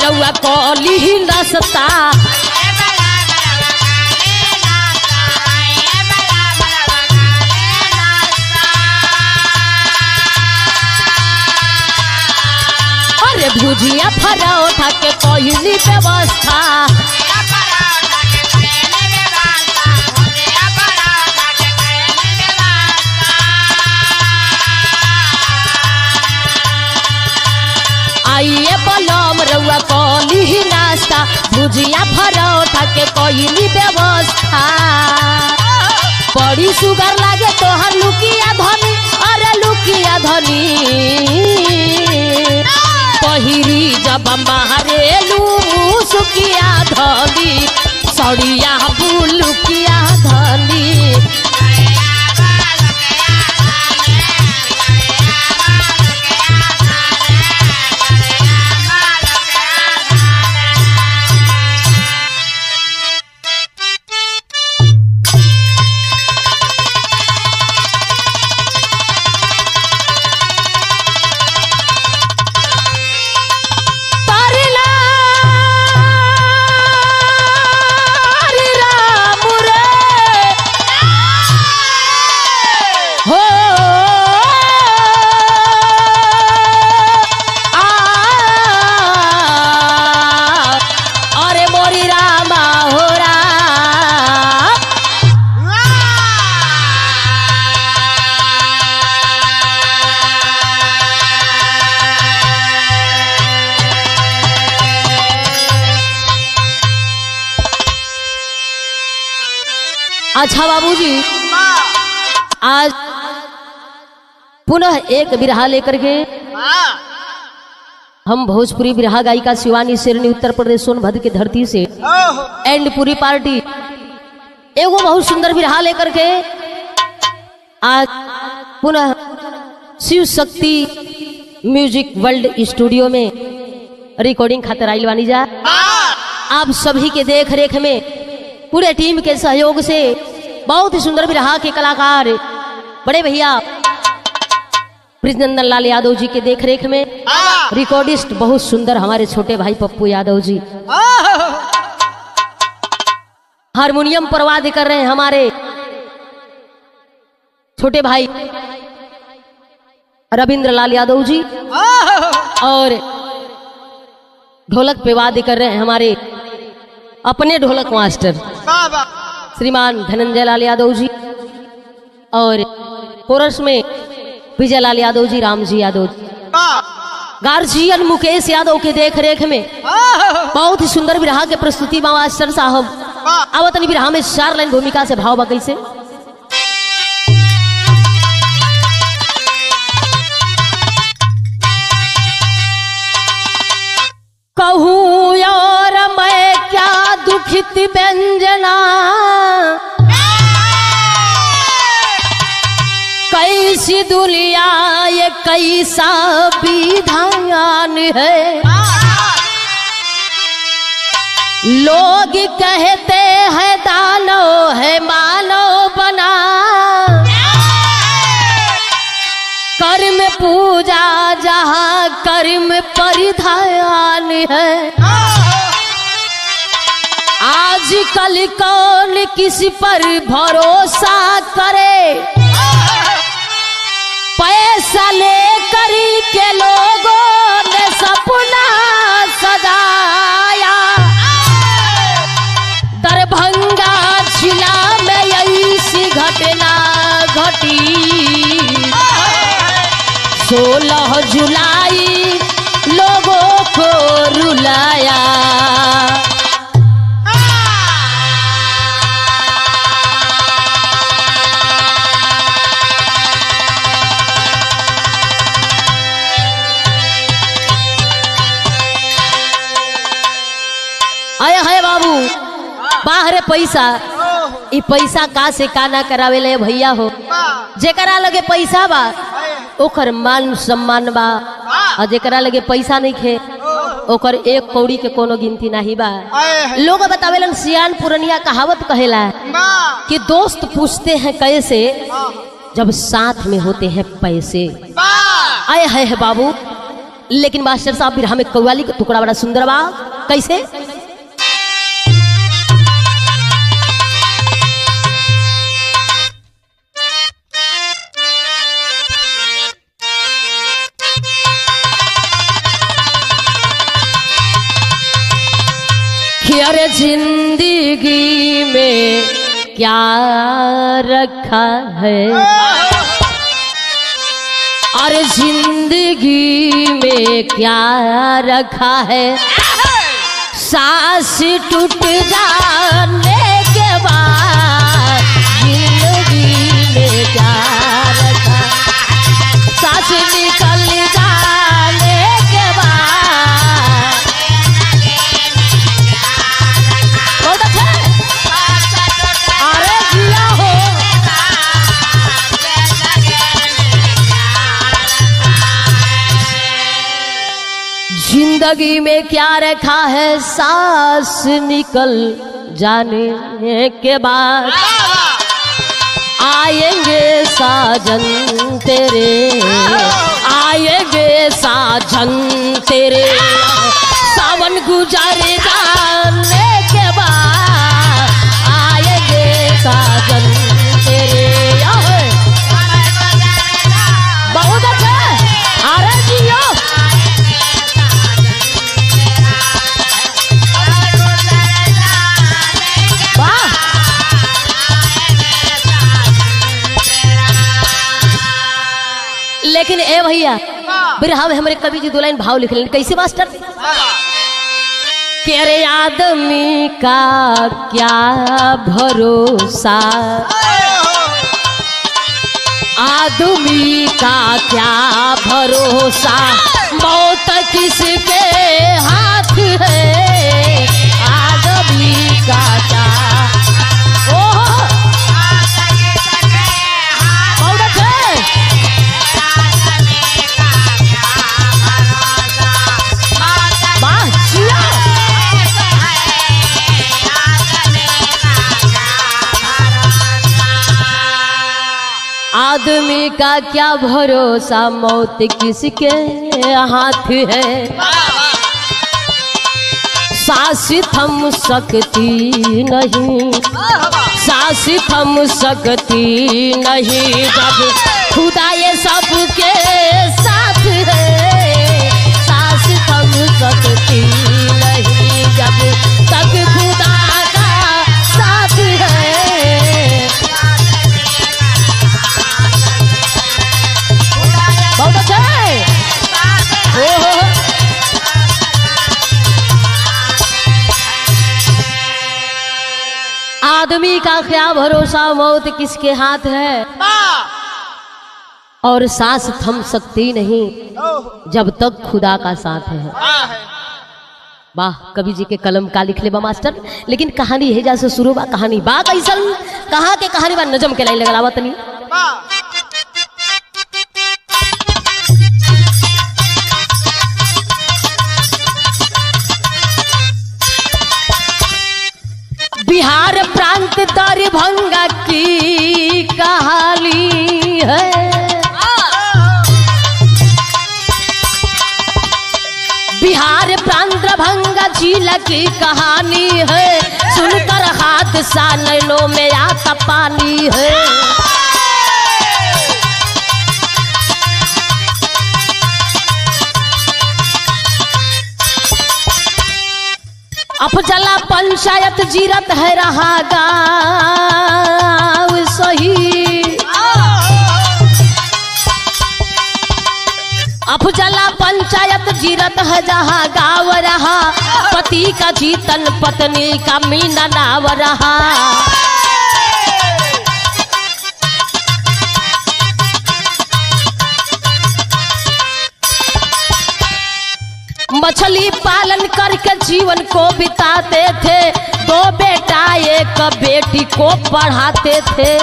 रउआ कली ही नसता अरे भुजिया परोठा के कोई व्यवस्था आइए बलम रउआ कली ही नाश्ता भुजिया परोठा के कोई व्यवस्था बड़ी सुगर लागे तोहर लुकिया धनी अरे लुकिया धनी पहिरी जब मारेलू सुकिया धनी सड़िया बुलुकिया धनी अच्छा बाबूजी आज पुनः एक बिरहा लेकर के हम भोजपुरी बिरहा गायिका शिवानी शेरनी उत्तर प्रदेश सोनभद्र की धरती से एंड पूरी पार्टी एगो बहुत सुंदर बिरहा लेकर के आज पुनः Shiv Shakti music world studio में रिकॉर्डिंग खातिर आइल बानी जा। आप सभी के देख रेख में पूरे टीम के सहयोग से बहुत ही सुंदर बिरहा के कलाकार बड़े भैया ब्रिजनंदन लाल यादव जी के देख रेख में रिकॉर्डिस्ट बहुत सुंदर हमारे छोटे भाई पप्पू यादव जी हारमोनियम पर वाद्य कर रहे हैं हमारे छोटे भाई रविंद्र लाल यादव जी और ढोलक पे वाद्य कर रहे हैं हमारे अपने ढोलक मास्टर श्रीमान धनंजय लाल यादव जी और कोरस में विजय लाल यादव जी राम जी यादव जी गार्जियन मुकेश यादव के देख रेख में बहुत ही सुंदर बिरहा के प्रस्तुति मास्टर साहब आवतनी बिरहा में 4 लाइन भूमिका से भाव बकई से कहूँ यार मैं क्या दुखित व्यंजना कैसी दुनिया ये कैसा विधान है लोग कहते हैं दानो है मानो बना कर्म पूजा जहाँ कर्म परिधान है आजकल कौन किसी पर भरोसा करे पैसा लेकर के लोगों ने सपना सजाया दरभंगा जिला में ऐसी घटना घटी 16 जुलाई लोगों को रुलाया आया है बाबू बाहर पैसा ई पैसा का से का ना करावे ले भैया हो जेकरा लगे पैसा बा ओकर मान सम्मान बा और जेकरा लगे पैसा नहीं खे ओकर एक कौड़ी के कोनो गिनती नहीं बा। लोग बतावेलन सियान पुरनिया कहावत कहेला कि दोस्त पूछते हैं कैसे जब साथ में होते हैं पैसे। आए है बाबू लेकिन मास्टर साहब बिरहा में कव्वाली का टुकड़ा बड़ा सुंदर बा। कैसे? अरे जिंदगी में क्या रखा है, अरे जिंदगी में क्या रखा है, सांस टूट जाने के बाद जिंदगी में क्या रखा, सांस निकल जाने के बाद। बहुत अच्छा, अरे जिया हो। जिंदगी में क्या रखा है, सांस निकल जाने के बाद आएंगे साजन तेरे, आएंगे साजन तेरे, सावन गुजर जाने के बाद आएंगे साजन तेरे। बहुत अच्छा, अरे जियो। लेकिन ए भैया बिरहा में हमारे कवि जी दो लाइन भाव लिख लें। कैसे मास्टर? कि अरे आदमी का क्या भरोसा, आदमी का क्या भरोसा, मौत किसके हाथ है, आदमी का क्या। ओह बहुत अच्छे, आदमी का क्या भरोसा, मौत किसके हाथ है, सांस थम सकती नहीं, सांस थम सकती नहीं, जब खुदा ये सबके साथ है, सांस थम सकती नहीं, जब तक खुदा का साथ है। बहुत अच्छा है। आदमी का क्या भरोसा, मौत किसके हाथ है, और सांस थम सकती नहीं जब तक खुदा का साथ है। वाह, कवि जी के कलम का लिख ले बा मास्टर। लेकिन कहानी है जैसे शुरू बा, कहानी बा कैसन, कहा के कहानी बा नजम के लाई लगावा तनी। बिहार प्रांत दरभंगा की कहानी है, बिहार प्रांत दरभंगा जिला की कहानी है, सुनकर हादसा नैनों में आता पानी है। अफजला पंचायत जीरत है रहा गाँव सही, अफजला पंचायत जीरत है जहाँ गाँव रहा, पति का जीतन पत्नी का मीना नाव रहा। मछली पालन करके जीवन को बिताते थे, 2 बेटा 1 बेटी को पढ़ाते थे।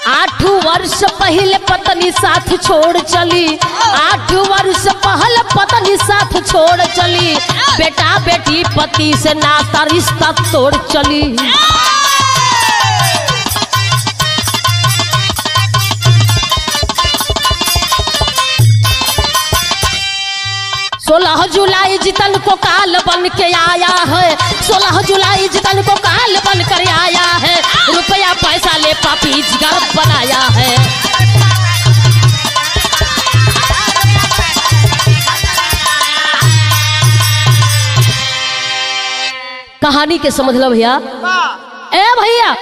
8 वर्ष पहले पत्नी साथ छोड़ चली, 8 वर्ष पहले पत्नी साथ छोड़ चली, बेटा बेटी पति से नाता रिश्ता तोड़ चली। 16 जुलाई जितन को काल बन के आया है, 16 जुलाई जितन को काल बन कर आया है, रुपया पैसा ले पापी जिगर बनाया है। कहानी के समझ लो भैया। ए भैया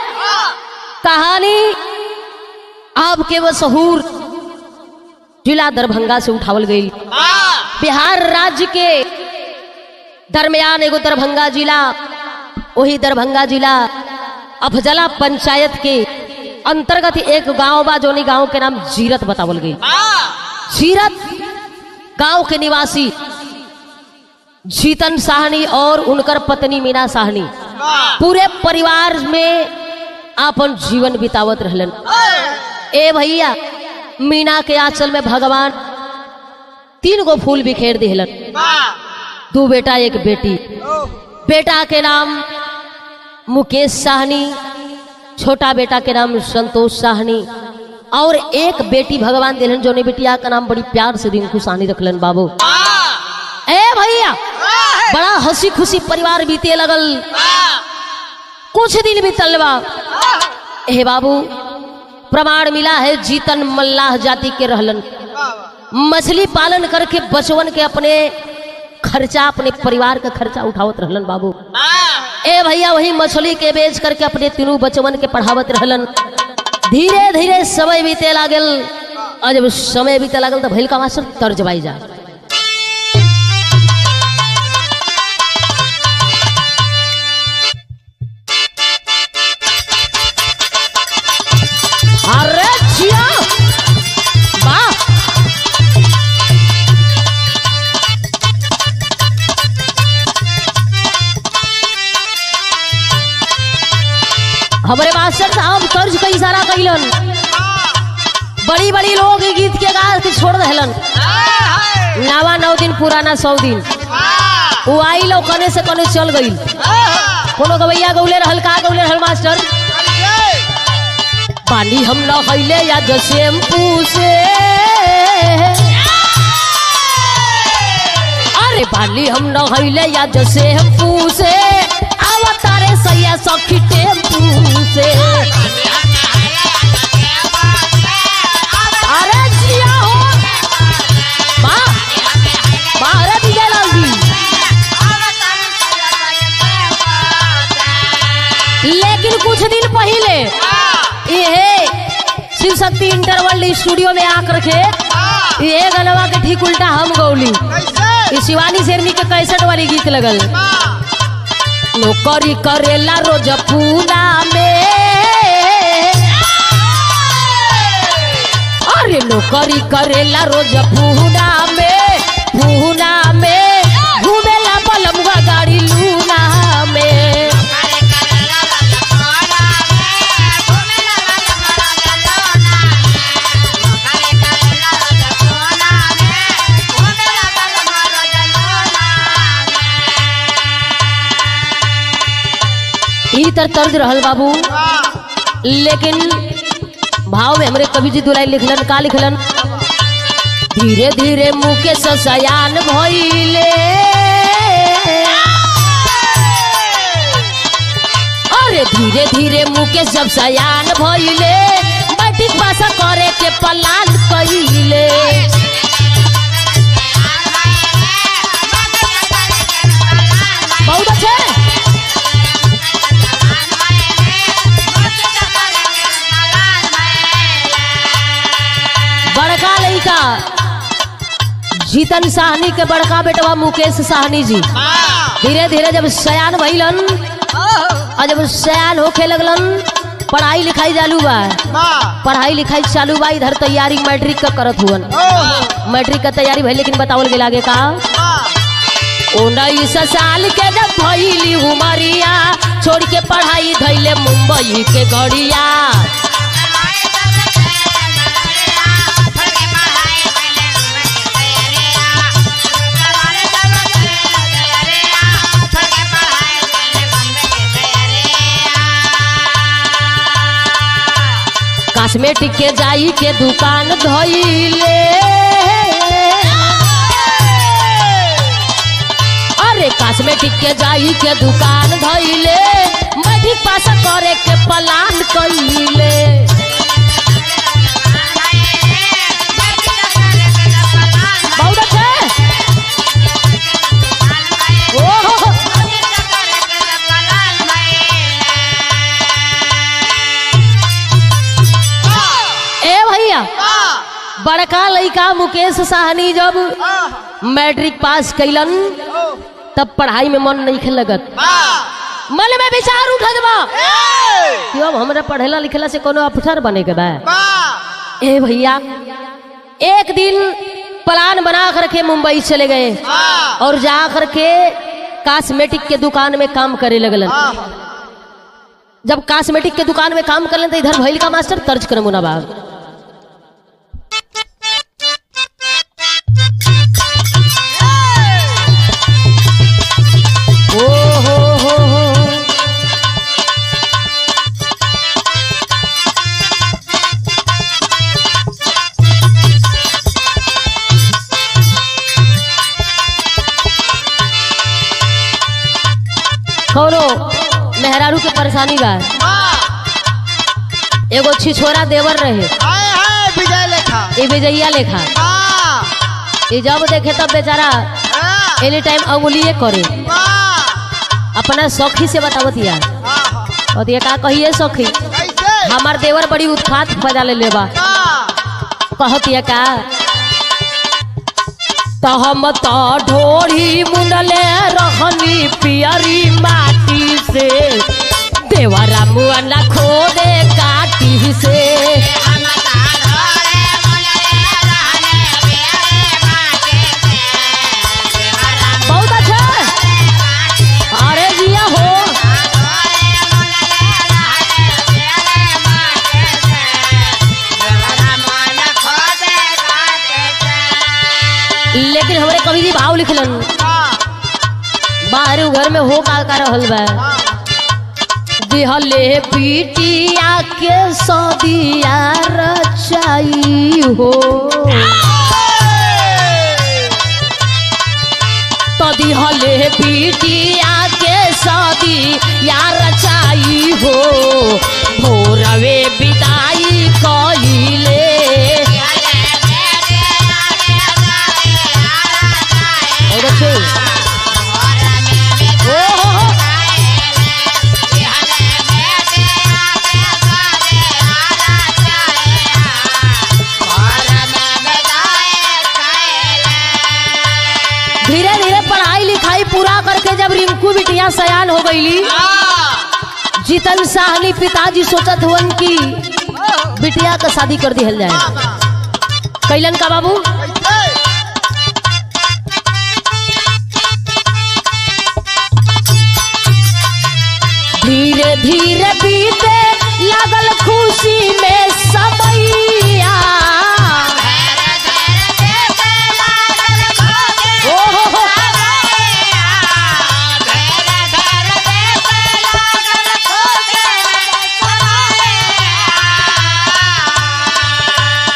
कहानी आपके मशहूर जिला दरभंगा से उठावल गई। बिहार राज्य के दरमियान एगो दरभंगा जिला, वही दरभंगा जिला अफजला पंचायत के अंतर्गत एक गांव बा, जोनी गांव के नाम जीरत बतावल गई। जीरत गांव के निवासी जीतन साहनी और उनकर पत्नी मीना साहनी पूरे परिवार में अपन जीवन बितावत रहलन। ए भैया मीना के आंचल में भगवान 3 गो फूल बिखेर दिहलन, 2 बेटा 1 बेटी। बेटा के नाम मुकेश साहनी, छोटा बेटा के नाम संतोष साहनी, और 1 बेटी भगवान दिहलन जोनी बेटिया का नाम बड़ी प्यार से रिंकू साहनी रखलन। बाबू ए भैया बड़ा हंसी खुशी परिवार बीते लगल। कुछ दिन बीतल बा, ए बाबू प्रमाण मिला है जीतन मल्लाह जाति के रहलन, मछली पालन करके बचवन के अपने खर्चा, अपने परिवार का खर्चा उठावत रहलन। बाबू ए भैया वही मछली के बेच करके अपने 3 बचवन के पढ़ावत रहलन। धीरे धीरे समय बीते लागल, और जब समय बीते लागल तो भैल का मास्टर तर्जबाई जा। अरे जिया वाह, हमारे मास्टर साहब तर्ज का इशारा कैलन। बड़ी बड़ी लोग गीत के गा के छोड़ दहलन। नवा 9 दिन पुराना 100 दिन वो आई लो कने से कने चल गई। कोनो गवैया गौले रहल, का गौले रहल मास्टर? पानी हम नहैले या शैम्पू से, अरे पानी हम नहैले या शैम्पू से, आवा तारे सैया सखी टेम्पू से। अरे जिया हो वाह वाह, अरे विजय लाल जी। लेकिन कुछ दिन पहले ये शिव शक्ति इंटरवर्ल्ड स्टूडियो में आकर के ये गलवा के ठीक उल्टा हम गौली शिवानी शेरनी के 61 वाली गीत लगल। नौकरी करेला रोज पूना में, अरे नौकरी करेला रोज पूना में, पूना में घूमेला बलमुआ गाड़ी लूना में। इतर तर्ज रहल बाबू, लेकिन भाव में हमरे कवि जी दुलाई लिखलन, का लिखलन? धीरे धीरे मुकेश सयान भइले, अरे धीरे धीरे मुकेश जब सयान भइले, मैट्रिक पास करे के प्लान कइले। बहुत अच्छे बड़का लड़का जीतन साहनी के बड़का बेटवा मुकेश साहनी जी धीरे धीरे जब सयान भइलन, और जब सयान होखे लगलन, पढ़ाई लिखाई चालू बा, पढ़ाई लिखाई चालू बा। इधर तैयारी मैट्रिक का करत हुवन, मैट्रिक का तैयारी भइल, लेकिन बतावल गेल आगे का 19 साल के जब भइली उमरिया, छोड़ के पढ़ाई धइले मुंबई के गड़िया। कॉस्मेटिक के जाई के दुकान धइले, कॉस्मेटिक के जाई के दुकान धइले मैट्रिक पास करे के प्लान कइले बहुत अच्छे ओहो ए भैया बड़का लड़का मुकेश साहनी जब मैट्रिक पास कैलन तब पढ़ाई में मन नहीं लगत मन में विचार उठत बा कि अब हमरा पढ़ेला लिखेला से कोनो अफसर बने के बा ए भैया एक दिन प्लान बना करके मुंबई चले गए और जा करके कॉस्मेटिक के दुकान में काम करे लगलन जब कॉस्मेटिक के दुकान में काम करलन तो इधर भइल का मास्टर तर्ज कर मुनाबाग कौनो मेहरारू के परेशानी बा एगो छिछोरा देवर रहे विजय लेखा ये विजया लेखा ये जब देखे तब बेचारा एनी टाइम अंगुलिये करे अपना सखी से बतावतिया और ये का कहिए सखी हमार देवर बड़ी उत्पात बजा ले बा कहतिया का तो हम तो ढोरी मुनले रहनी पियरी माटी से देवरा मुआना खोदे काटी से बहुत अच्छा अरे जिया हो लेकिन हमारे कवि जी भाव लिखलन बाहर घर में हो का रहल बा दिहले पीटिया के सदिया रचाई हो तो दिहले पीटिया के सदिया रचाई हो भोरवे विदाई कइले धीरे धीरे पढ़ाई लिखाई पूरा करके जब रिंकू बिटिया सयान हो गईली जीतन साहनी पिताजी सोचत हुवन की बिटिया का शादी कर दिहल जाए कैलन का बाबू धीरे धीरे बीते लागल खुशी में समैया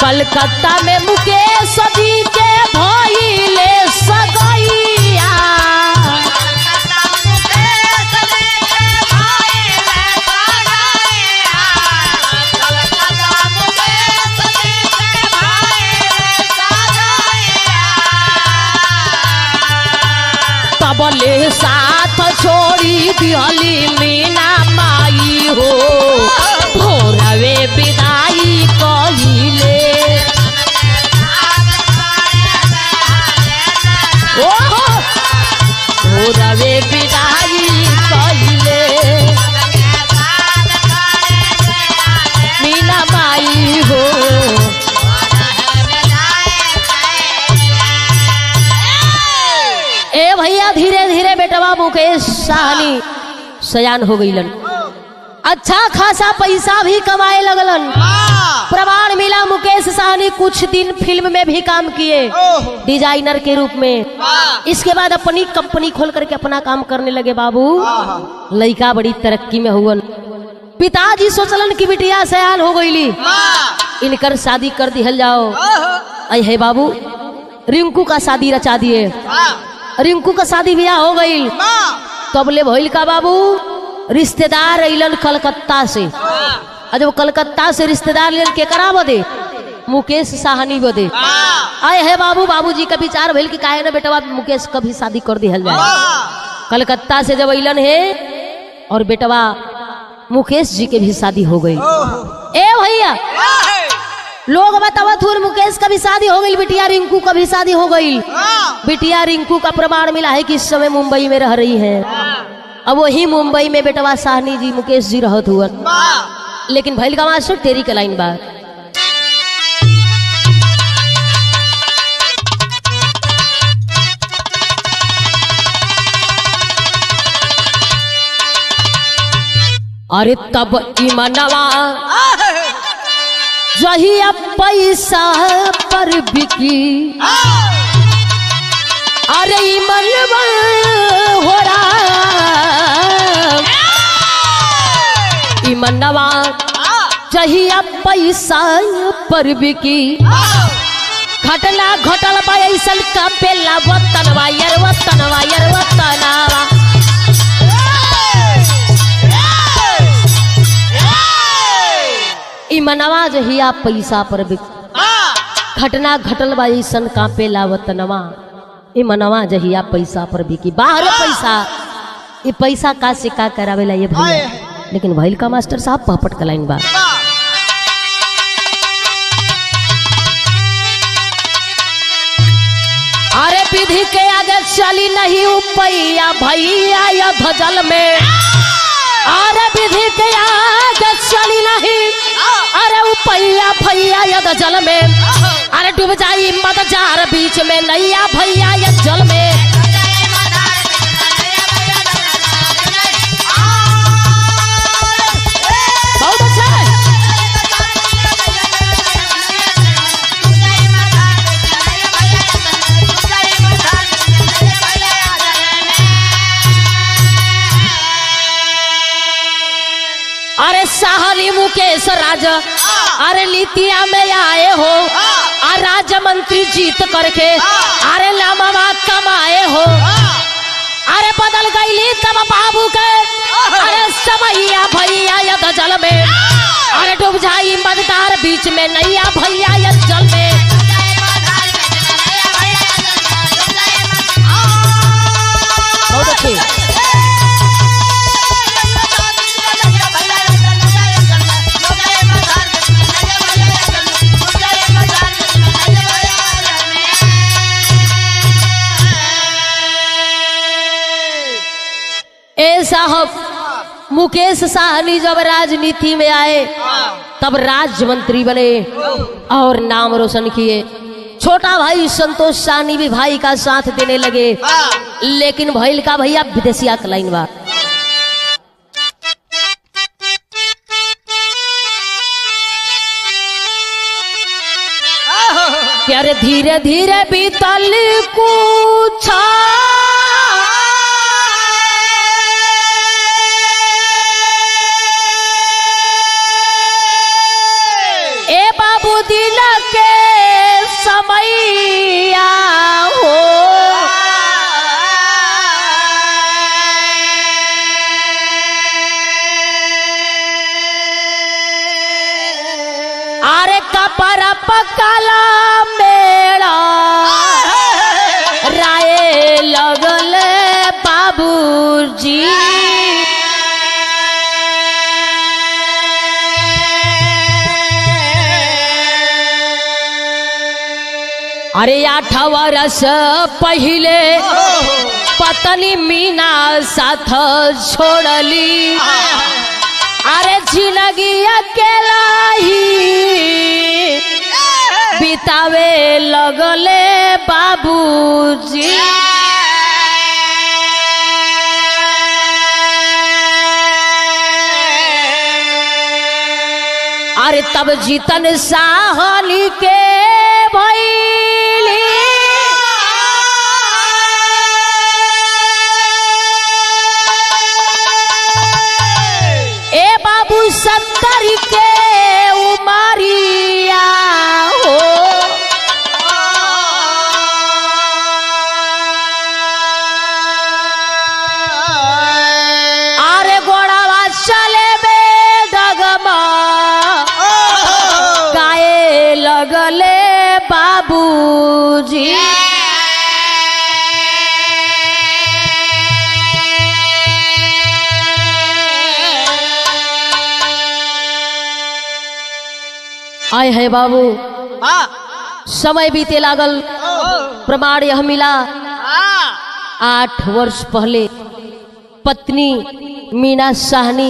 कलकत्ता में मुकेश जी के भइले सगैया तबले साथ छोड़ी दिहली मीना माई हो भोरवे विदाई कइले भोरवे विदाई कइले मीना माई हो ए भैया धीरे धीरे बेटवा मुकेश साहनी सयान हो गईलन अच्छा खासा पैसा भी कमाए लगलन प्रमाण मिला मुकेश साहनी कुछ दिन फिल्म में भी काम किए डिजाइनर के रूप में इसके बाद अपनी कंपनी खोल करके अपना काम करने लगे बाबू लड़का बड़ी तरक्की में हुआ पिताजी सोचलन की बिटिया सयान हो गईली इनकर शादी कर दिहल जाओ अय है बाबू रिंकू का शादी रचा दिए रिंकू का शादी ब्याह हो गई। कबले भइल का बाबू, रिश्तेदार अइलन कलकत्ता से। जब कलकत्ता से रिश्तेदार लेन के करा बदे, मुकेश साहनी बदे आए है बाबू। बाबूजी का विचार भइल कि काहे ना बेटवा मुकेश कभी शादी कर दिहल जाए। कलकत्ता से जब अइलन है और बेटवा मुकेश जी के भी शादी हो गई। ए भैया लोग बतावत हुए मुकेश का भी शादी हो गई, बिटिया रिंकू का भी शादी हो गई। बिटिया रिंकू का प्रमाण मिला है कि इस समय मुंबई में रह रही है। अब वही मुंबई में बेटवा साहनी जी मुकेश जी रहत हुआ। लेकिन भैल का मास्टर तेरी के लाइन बात, अरे तब ईमानवा जहिया पैसा पर बिकी, अरे ईमानवा हो रहा ईमानवा जहिया पैसा पर बिकी। घटना घटल बा ऐसन का पेला वतनवा यार वतनवा यार वतनवा। ईमानवा जहिया पैसा पर बिकी, घटना घटल बा ऐसन का पेला वतनवा। ईमानवा जहिया पैसा पर बिकी। बाहर पैसा, ये पैसा का से का करावेला ये भैया। लेकिन भैल का मास्टर साहब पहपट का लाइन बा, अरे विधि के आगे चली नहीं उपैया भैया या धजल में। अरे विधि के आगे चली नहीं, अरे उपैया भैया या धजल में। अरे डूब जाई मत जार बीच में नैया भैया या जल में। बहुत अच्छा है। अरे साहनी मुकेश राजा, अरे लीतिया में आए हो, अरे राज्य मंत्री जीत करके, अरे लामा कमाए हो। अरे बदल गई तब बाबू के, अरे समैया भैया या जल में। अरे डूब जाई मतदार बीच में नैया भैया या जल में। बहुत अच्छी। ए साहब मुकेश साहनी जब राजनीति में आए तब राज्य मंत्री बने और नाम रोशन किए। छोटा भाई संतोष साहनी भी भाई का साथ देने लगे। लेकिन भैल का भैया विदेशिया का लाइन बा, प्यारे धीरे धीरे बीतल कुछ दिल के समैया हो। अरे कपर पकाला मेरा राय लगल बाबूजी। अरे 8 वर्ष पहले पत्नी मीना साथ छोड़ली। अरे जिंदगी अकेला ही बितावे लगले बाबूजी। अरे तब जीतन साहनी के भैली। ए बाबू 70 के उमरिया हो। आए है बाबू, हाँ समय बीते लागल, प्रमाण यह मिला 8 वर्ष पहले पत्नी मीना साहनी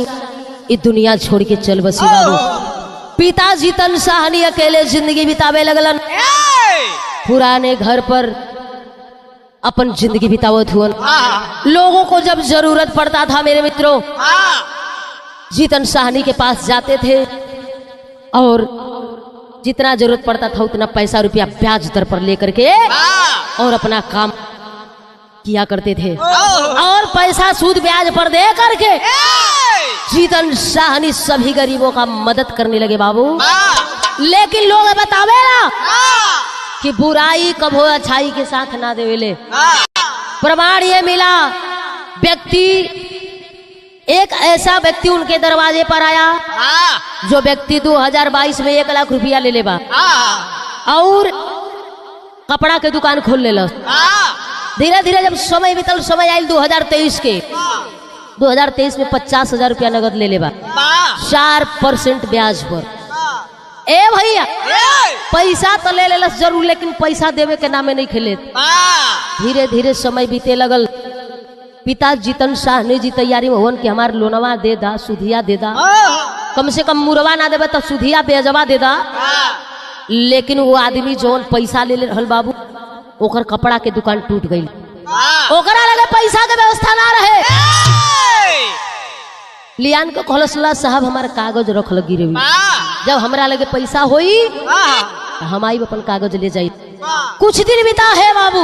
ये दुनिया छोड़ के चल बसी बाबू। पिता जीतन साहनी अकेले जिंदगी बितावे लगलन, पुराने घर पर अपन जिंदगी बितावत हुआ। लोगों को जब जरूरत पड़ता था मेरे मित्रों, जीतन साहनी के पास जाते थे और जितना जरूरत पड़ता था उतना पैसा रुपया ब्याज दर पर लेकर के और अपना काम किया करते थे। और पैसा सूद ब्याज पर दे करके जीतन साहनी सभी गरीबों का मदद करने लगे बाबू। लेकिन लोग बतावे ना कि बुराई कभो अच्छाई के साथ ना देवेले। प्रमाण ये मिला, व्यक्ति एक ऐसा व्यक्ति उनके दरवाजे पर आया जो व्यक्ति 2022 में 1 लाख रुपया ले लेबा और कपड़ा के दुकान खोल ले। धीरे धीरे जब समय बीतल, समय आयल 2023 के, 2023 में 50,000 रुपया नगद ले लेबा 4% ब्याज पर। ए भैया, पैसा तो ले लेलस जरूर, लेकिन पैसा देवे के नामे नहीं खेले। धीरे धीरे समय बीते लगल, पिता जीतन साहनी जी तैयारी में होन कि हमार लोनवा दे दा, सुधिया दे दा, कम से कम मुरवा ना देवे तो सुधिया बेजवा दे दा। लेकिन वो आदमी जौन पैसा ले रहल बाबू, ओकर कपड़ा के दुकान टूट गई, ओकरा लगे पैसा के व्यवस्था ना रहे। लियान को कहलसला साहब हमारा कागज रख लगी रे, जब हमरा लगे पैसा होई हम आई अपन कागज ले जाई। कुछ दिन बीता है बाबू,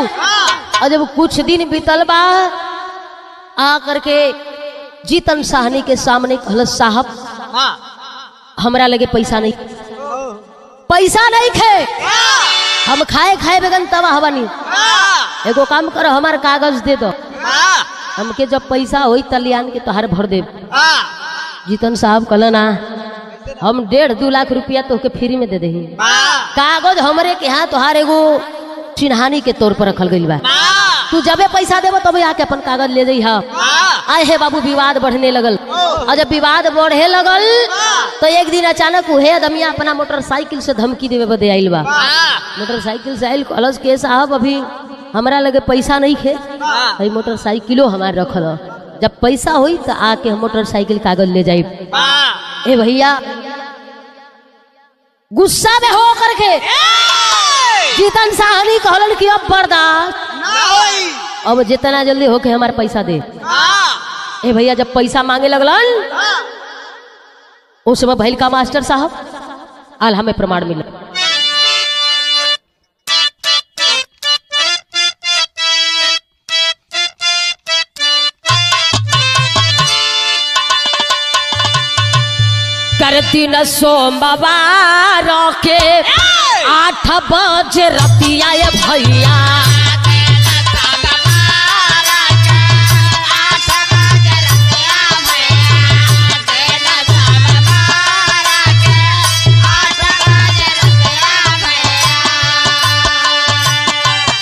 और जब कुछ दिन बीतल बा आ करके जीतन साहनी के सामने कहलस साहब हमरा लगे पैसा नहीं, पैसा नहीं खे, हम खाए खाए बेगन तबाह बनी। एगो काम करो, हमार कागज दे दो, हमके जब पैसा होई तलियान के तोहार भर दे। जीतन साहब कहल ना, हम 1.5-2 लाख रुपया तोहके फ्री में दे दे। कागज हमरे के यहाँ तोहार एगो चिन्हानी के तौर पर रखल गई बा, तू जबे पैसा देबो तबे आके अपन कागज ले जाई। आए है बाबू, विवाद बढ़ने लगल, और जब विवाद बढ़े लगल तो एक दिन अचानक उहे आदमिया अपना मोटरसाइकिल से धमकी देवे बदे आइल बा। मोटरसाइकिल से आइल, कहलस के साहब अभी हमरा लगे पैसा नहीं खे, भाई मोटरसाइकिलो हमार रखल, जब पैसा हुई तो आके हम मोटरसाइकिल कागज ले जाई। ए भैया, गुस्सा में हो करके जीतन साहनी कहलन कि अब बर्दाश्त, अब जितना जल्दी होके हमारे पैसा दे। ए भैया, जब पैसा मांगे लगलन उस समय भैल का मास्टर साहब आल हमें प्रमाण मिला। करती न सोमवार के 8 बजे रतिया भैया,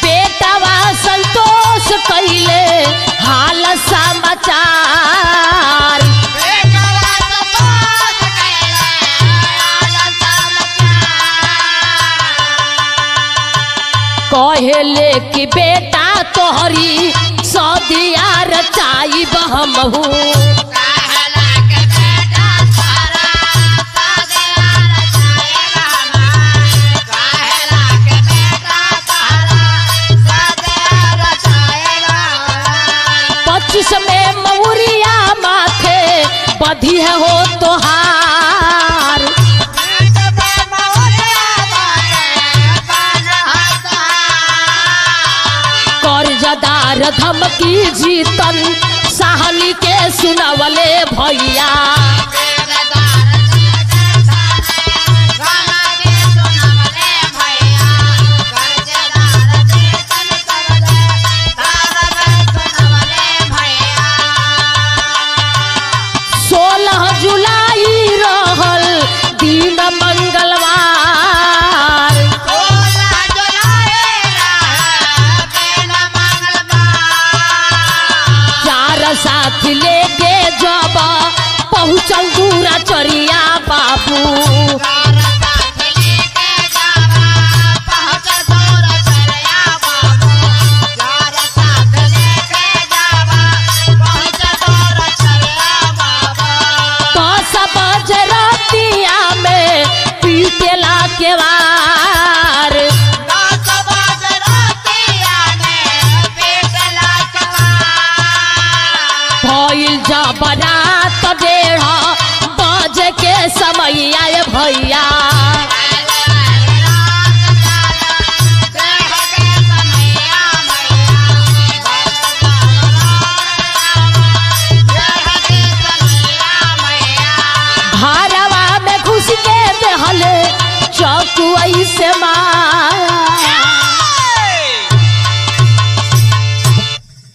बेटवा संतोष कैले हाल समाचार, कहेले कि बेटा तोहरी सदिया रचाई बहमहू, में मऊरिया माथे बधी है हो तोहार, कर्जदार धमकी जीतन साहनी के सुनावले भैया, साथ लेके जब पहुँचल बारात 1:30 बजे के समय आए भैया। घरवा में घुस के देहले चौकुआई से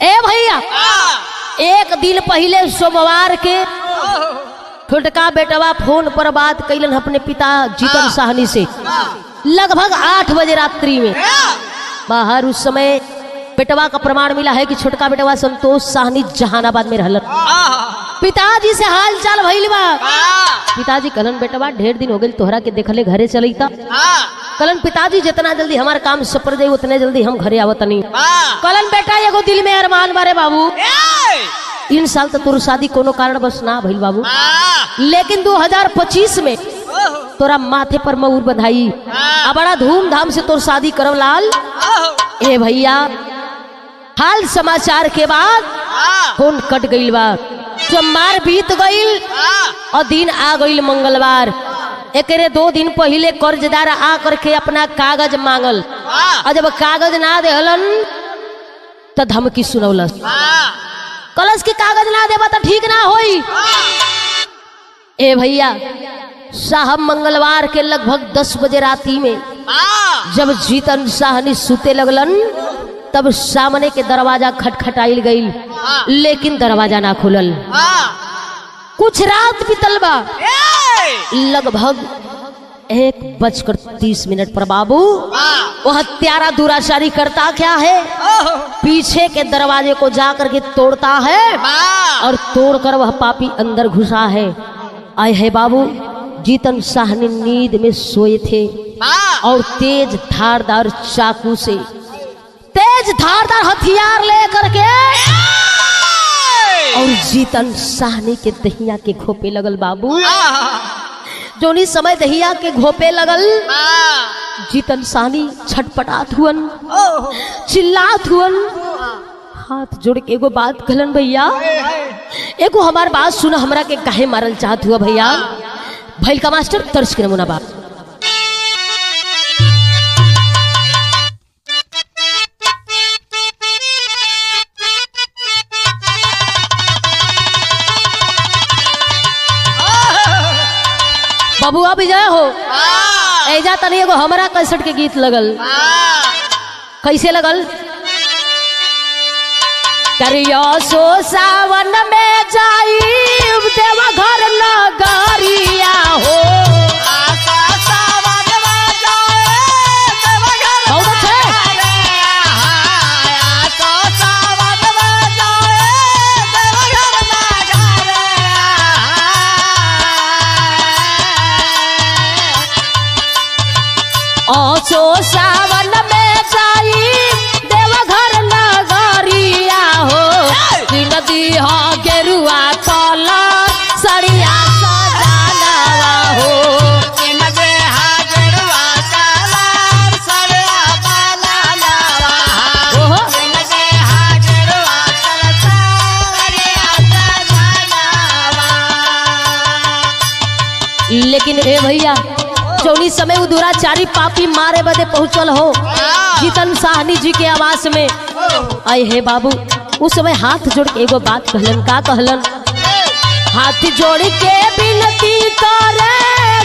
ए भैया, एक दिन पहले सोमवार के छोटका बेटवा फोन पर बात कैलन अपने पिता जीतन साहनी से लगभग 8 बजे रात्रि में। बाहर उस समय बेटवा का प्रमाण मिला है कि छोटका बेटवा संतोष साहनी जहानाबाद में रहलन। पिताजी से हाल चाल भइल बा। पिताजी कहलन बेटवा ढेर दिन हो गए तोहरा के देखले घरे चलैता। कहलन पिताजी जितना जल्दी हमार काम सपर जाई उतने जल्दी हम घरे आवतनी। कहलन बेटा एगो दिल में अरमान बारे बाबू, इन साल तो तोर शादी कोनो कारण बस ना भइल बाबू, लेकिन 2025 में तोरा माथे पर मऊर बंधाई आ बड़ा धूमधाम से तोर शादी करव लाल। ए भैया हाल समाचार के बाद फोन कट गईल बा। सोमवार बीत गईल और दिन आ गईल मंगलवार। एकरे 2 दिन पहले कर्जदार आ करके अपना कागज मांगल और जब कागज ना देहलन तो धमकी सुनौलस। कलश के कागज ना देबा तो ठीक ना होई। ए भैया साहब मंगलवार के लगभग 10 बजे राती में जब जीतन साहनी सुते लगलन तब सामने के दरवाजा खटखटाइल गईल, लेकिन दरवाजा ना खुलल। कुछ रात बीतल बा, लगभग 1:30 पर बाबू वो हत्यारा दुराचारी करता क्या है, पीछे के दरवाजे को जाकर के तोड़ता है और तोड़कर वह पापी अंदर घुसा है। आए है बाबू जीतन साहनी नींद में सोए थे और तेज धारदार चाकू से, तेज धारदार हथियार लेकर के और जीतन साहनी के दहिया के घोपे लगल बाबू। जोनी समय दहिया के घोपे लगल जीतन साहनी छटपटात हुअन, चिल्लात हुअन, हाथ जोड़ के एगो बात कहलन भैया, एगो हमार बात सुना, हमरा के काहे मारल चाहत हुआ भैया। भैल का मास्टर तर्ज के नमूना बात। बबुआ विजय हो ऐजा तनी एगो हमरा कैसेट के गीत लगल। कैसे लगल? करियो सो सावन में जाई देवा घर नगरिया हो। सो सावन में जाई देवघर नगरिया हो, कि नदी हो गेरुआ तला सड़िया सजानवा हो, कि नदी हो गेरुआ तला सड़िया बनानवा हो, कि नदी हो गेरुआ तला सड़िया सजानवा। लेकिन ए भैया जौनी समय वो दुराचारी पापी मारे बदे पहुंचल हो जीतन साहनी जी के आवास में। आए हे बाबू उस समय हाथ जोड़ के एगो बात कहलन। का कहलन? हाथ जोड़ के विनती करे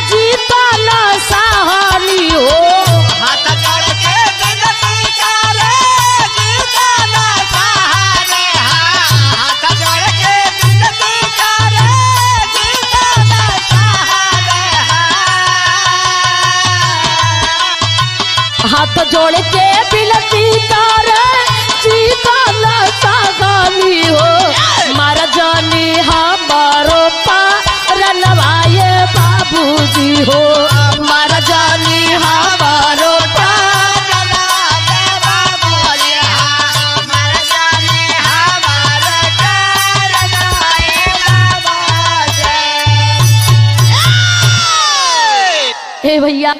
जीतन साहनी हो, हाथ जोड़ के विनती करे जीतन साहनी, हाथ जोड़ के विनती करे जीतन साहनी, हाथ जोड़ के विनती करे जीतन साहनी हो, मार जानी हमारो पारनवाए बाबूजी हो, मार जानी हमारो पारनवाए बाबूजी हो, मार जानी हमारो पारनवाए बाबूजी। हे भैया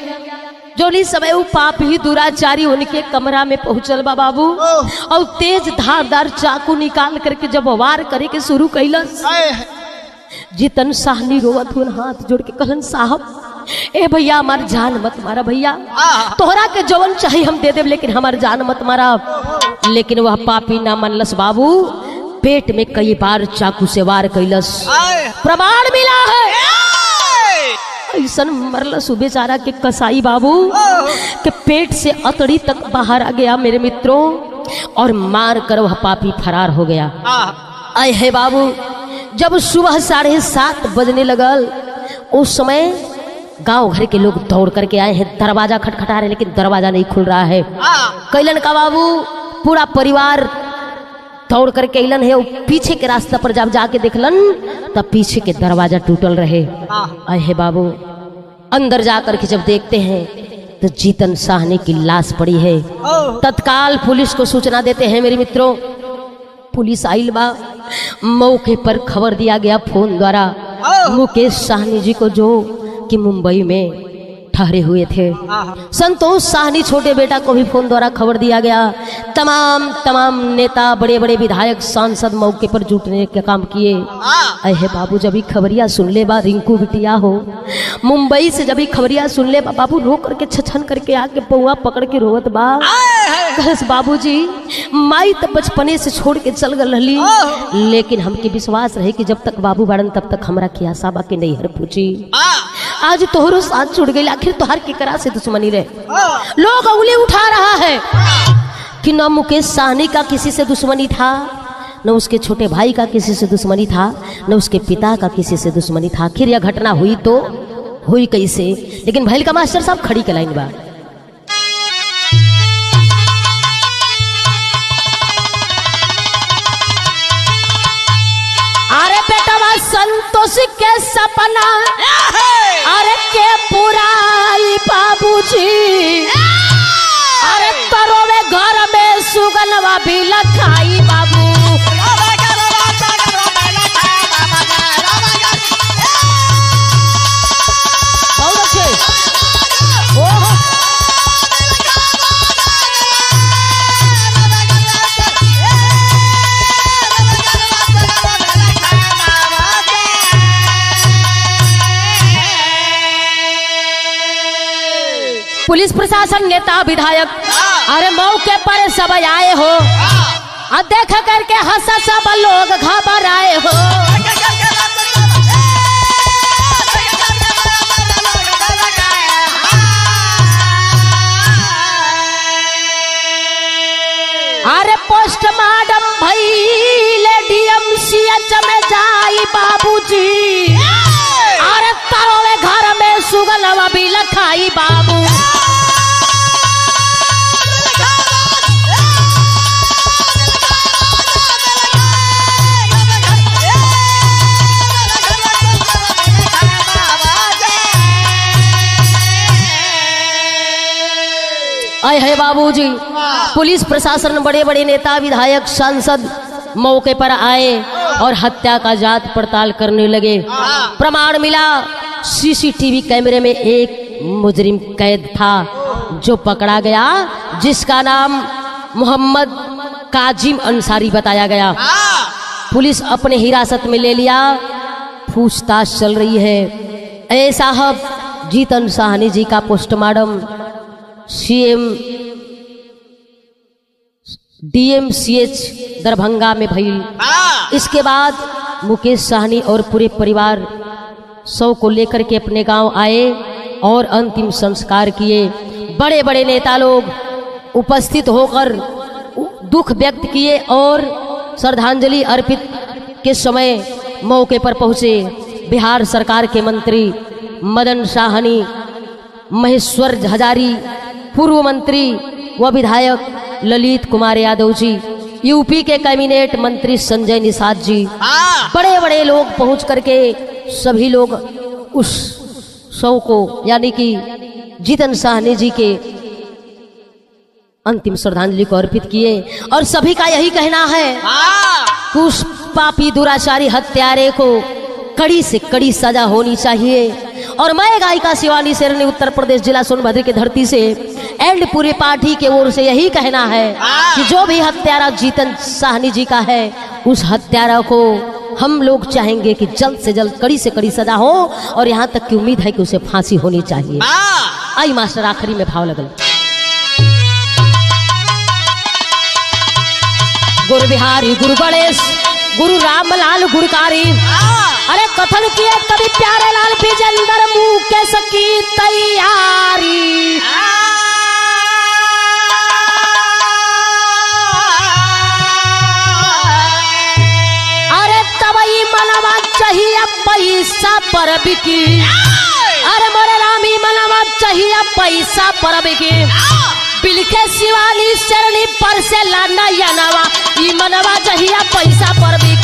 जोली समय वो पापी दुराचारी उनके कमरा में पहुंचल बा बाबू और तेज धारदार चाकू निकाल करके जब वार करे के शुरू कैलस। जीतन साहनी रोवत हुन हाथ जोड़ के कहलन साहब ए भैया हमार जान मत मारा भैया, तोहरा के जवन चाहिए हम दे देव लेकिन हमार जान मत मारा। लेकिन वह पापी ना मनलस बाबू, पेट में कई बार चाकू से वार कैलस। प्रमाण मिला है ऐसा मरलस बेचारा के कसाई बाबू के पेट से अतड़ी तक बाहर आ गया मेरे मित्रों, और मार कर वह पापी फरार हो गया। आए है बाबू जब सुबह 7:30 बजने लगल उस समय गांव घर के लोग दौड़ करके आए हैं, दरवाजा खटखटा रहे लेकिन दरवाजा नहीं खुल रहा है। कैलन का बाबू पूरा परिवार दौड़ करके अलन है, पीछे के रास्ता पर जब जाके देखलन तब पीछे के दरवाजा टूटल रहे। आए है बाबू अंदर जाकर के जब देखते हैं तो जीतन साहनी की लाश पड़ी है। तत्काल पुलिस को सूचना देते हैं मेरे मित्रों, पुलिस आइल बा, मौके पर खबर दिया गया फोन द्वारा मुकेश साहनी जी को जो कि मुंबई में ठहरे हुए थे। संतोष साहनी छोटे बेटा को भी फोन द्वारा खबर दिया गया। तमाम नेता बड़े बड़े विधायक सांसद मौके पर जुटने का काम किए। अहे बाबू जब ही खबरिया सुन ले बा रिंकू बिटिया हो मुंबई से, जब ही खबरिया सुन ले बा बाबू रो करके छछन करके आके पौआ पकड़ के रोवत बा। कहस बाबूजी माई तो बचपने से छोड़ के चल गल रही, लेकिन हमके विश्वास रहे कि जब तक बाबू बाड़न तब तक हमरा के आशा बा के नहीं हर पूछी। आज तोहरो साथ छूट गई, आखिर तोहर के करा से दुश्मनी रहे। लोग उंगली उठा रहा है कि न मुकेश साहनी का किसी से दुश्मनी था, न उसके छोटे भाई का किसी से दुश्मनी था, न उसके पिता का किसी से दुश्मनी था। आखिर यह घटना हुई तो हुई कैसे? लेकिन भैल का मास्टर साहब खड़ी के लाइन बा। अरे बेटा वह संतोष के सपना अरे के पुराई बाबूजी, अरे तरोवे घर में सुगनवा भी लखाई बाबू। बहुत अच्छे पुलिस प्रशासन नेता विधायक अरे मौके पर सब आए हो, और देख करके हंसा सब लोग घबराए हो। अरे पोस्टमार्टम भइले DMCH में जाई बाबूजी, अरे तरोवे घर में सुगनवा भी लखाई बाबू। आए है बाबूजी पुलिस प्रशासन बड़े बड़े नेता विधायक सांसद मौके पर आए और हत्या का जांच पड़ताल करने लगे। प्रमाण मिला, CCTV कैमरे में एक मुजरिम कैद था जो पकड़ा गया, जिसका नाम मोहम्मद काजिम अंसारी बताया गया। पुलिस अपने हिरासत में ले लिया, पूछताछ चल रही है। ए साहब जीतन साहनी जी का पोस्टमार्टम DMCH दरभंगा में भई। इसके बाद मुकेश साहनी और पूरे परिवार शव को लेकर के अपने गांव आए और अंतिम संस्कार किए। बड़े बड़े नेता लोग उपस्थित होकर दुख व्यक्त किए और श्रद्धांजलि अर्पित के समय मौके पर पहुंचे बिहार सरकार के मंत्री मदन साहनी, महेश्वर हजारी, पूर्व मंत्री व विधायक ललित कुमार यादव जी, यूपी के कैबिनेट मंत्री संजय निषाद जी, बड़े बड़े लोग पहुंच करके सभी लोग उस शव को यानी कि जीतन साहनी जी के अंतिम श्रद्धांजलि को अर्पित किए। और सभी का यही कहना है कि उस पापी दुराचारी हत्यारे को कड़ी से कड़ी सजा होनी चाहिए और मैं गायिका शिवानी शेरनी उत्तर प्रदेश जिला सोनभद्र की धरती से एंड पूरी पार्टी के ओर से यही कहना है कि जो भी हत्यारा जीतन साहनी जी का है, उस हत्यारा को हम लोग चाहेंगे कि जल्द से जल्द कड़ी से कड़ी सजा हो, और यहाँ तक की उम्मीद है कि उसे फांसी होनी चाहिए। आई मास्टर आखिरी में भाव लगल। गुरु बिहारी गुरु गणेश गुरु रामलाल गुरकारी, अरे कथन किए कवि प्यारे लाल विजेंद्र मुकेश की तैयारी। अरे तबई मनवा चाहिए पैसा पर बिकी, अरे मोरे रामी मनवा चाहिए पैसा पर बिकी। बिलखे शिवानी शेरनी पर से लाना या नवा, ई मनवा चाहिए पैसा पर बिकी।